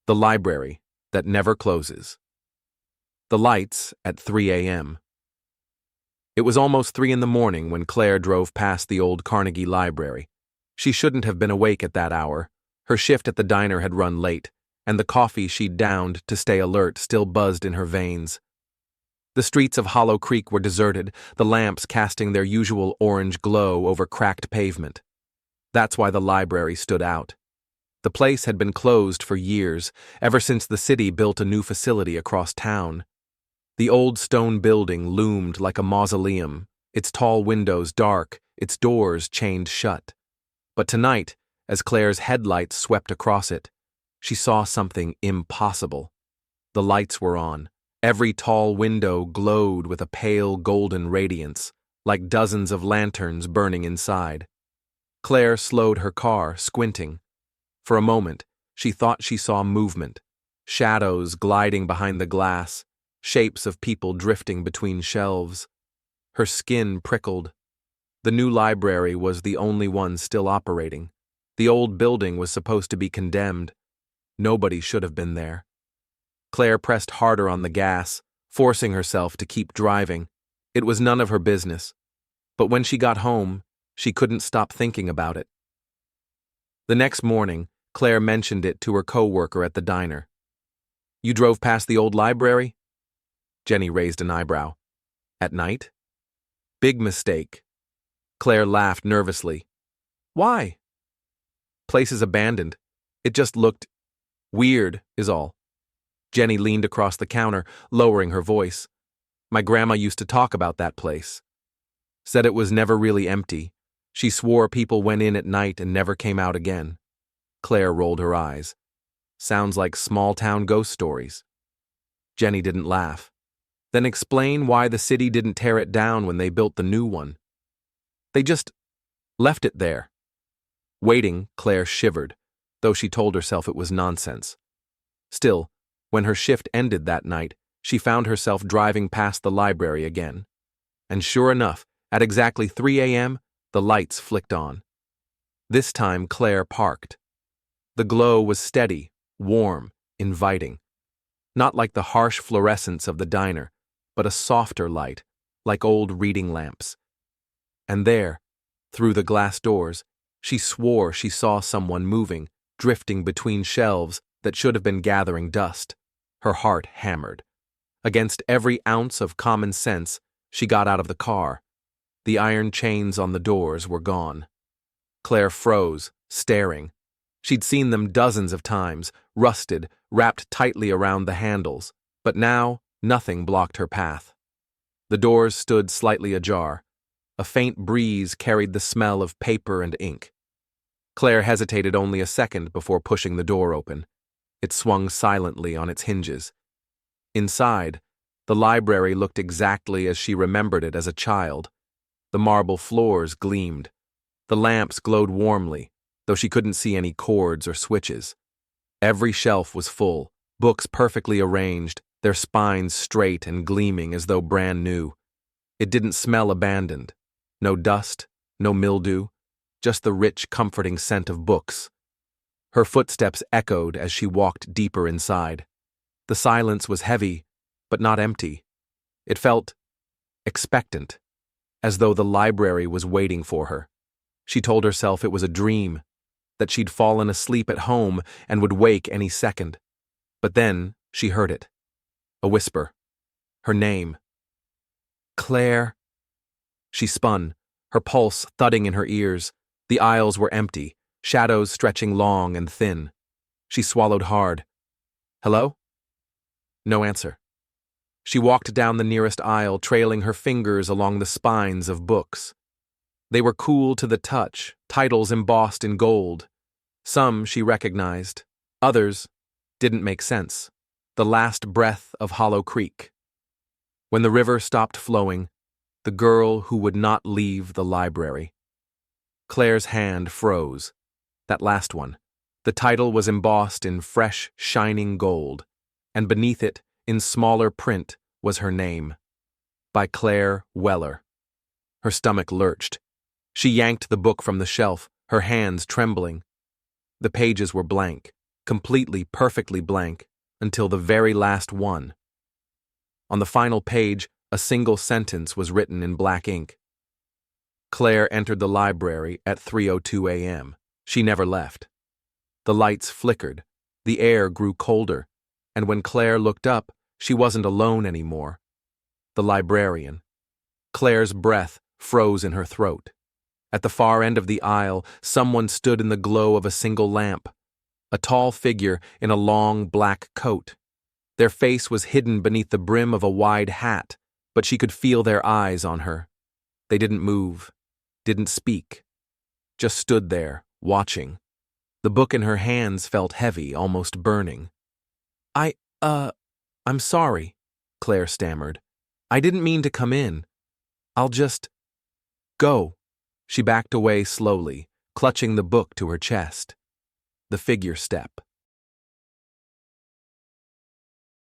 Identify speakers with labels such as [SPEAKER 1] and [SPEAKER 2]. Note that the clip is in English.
[SPEAKER 1] The library that never closes. The lights at 3 a.m. It was almost 3 in the morning when Claire drove past the old Carnegie Library. She shouldn't have been awake at that hour. Her shift at the diner had run late, and the coffee she'd downed to stay alert still buzzed in her veins. The streets of Hollow Creek were deserted, the lamps casting their usual orange glow over cracked pavement. That's why the library stood out. The place had been closed for years, ever since the city built a new facility across town. The old stone building loomed like a mausoleum, its tall windows dark, its doors chained shut. But tonight, as Claire's headlights swept across it, she saw something impossible. The lights were on. Every tall window glowed with a pale golden radiance, like dozens of lanterns burning inside. Claire slowed her car, squinting. For a moment, she thought she saw movement, shadows gliding behind the glass, shapes of people drifting between shelves. Her skin prickled. The new library was the only one still operating. The old building was supposed to be condemned. Nobody should have been there. Claire pressed harder on the gas, forcing herself to keep driving. It was none of her business. But when she got home, she couldn't stop thinking about it. The next morning, Claire mentioned it to her co-worker at the diner. "You drove past the old library?" Jenny raised an eyebrow. "At night?" "Big mistake." Claire laughed nervously. "Why?" "Place is abandoned. It just looked weird, is all." Jenny leaned across the counter, lowering her voice. "My grandma used to talk about that place. Said it was never really empty. She swore people went in at night and never came out again." Claire rolled her eyes. "Sounds like small-town ghost stories." Jenny didn't laugh. "Then explain why the city didn't tear it down when they built the new one." "They just left it there." Waiting, Claire shivered, though she told herself it was nonsense. Still, when her shift ended that night, she found herself driving past the library again. And sure enough, at exactly 3 a.m., the lights flicked on. This time, Claire parked. The glow was steady, warm, inviting. Not like the harsh fluorescence of the diner, but a softer light, like old reading lamps. And there, through the glass doors, she swore she saw someone moving, drifting between shelves that should have been gathering dust. Her heart hammered. Against every ounce of common sense, she got out of the car. The iron chains on the doors were gone. Claire froze, staring. She'd seen them dozens of times, rusted, wrapped tightly around the handles, but now nothing blocked her path. The doors stood slightly ajar. A faint breeze carried the smell of paper and ink. Claire hesitated only a second before pushing the door open. It swung silently on its hinges. Inside, the library looked exactly as she remembered it as a child. The marble floors gleamed. The lamps glowed warmly, though she couldn't see any cords or switches. Every shelf was full, books perfectly arranged, their spines straight and gleaming as though brand new. It didn't smell abandoned. No dust, no mildew, just the rich, comforting scent of books. Her footsteps echoed as she walked deeper inside. The silence was heavy, but not empty. It felt expectant, as though the library was waiting for her. She told herself it was a dream, that she'd fallen asleep at home and would wake any second. But then she heard it. A whisper. Her name. Claire. She spun, her pulse thudding in her ears. The aisles were empty, shadows stretching long and thin. She swallowed hard. "Hello?" No answer. She walked down the nearest aisle, trailing her fingers along the spines of books. They were cool to the touch, titles embossed in gold. Some she recognized, others didn't make sense. The Last Breath of Hollow Creek. When the river stopped flowing, The Girl Who Would Not Leave the Library. Claire's hand froze. That last one. The title was embossed in fresh, shining gold, and beneath it, in smaller print, was her name. By Claire Weller. Her stomach lurched. She yanked the book from the shelf, her hands trembling. The pages were blank. completely, perfectly blank, until the very last one. On the final page, a single sentence was written in black ink. Claire entered the library at 3:02 a.m. She never left. The lights flickered, the air grew colder, and when Claire looked up, she wasn't alone anymore. The librarian. Claire's breath froze in her throat. At the far end of the aisle, someone stood in the glow of a single lamp. A tall figure in a long black coat. Their face was hidden beneath the brim of a wide hat, but she could feel their eyes on her. They didn't move, didn't speak, just stood there, watching. The book in her hands felt heavy, almost burning. I'm sorry, Claire stammered. I didn't mean to come in. I'll just go. She backed away slowly, clutching the book to her chest. The figure stepped.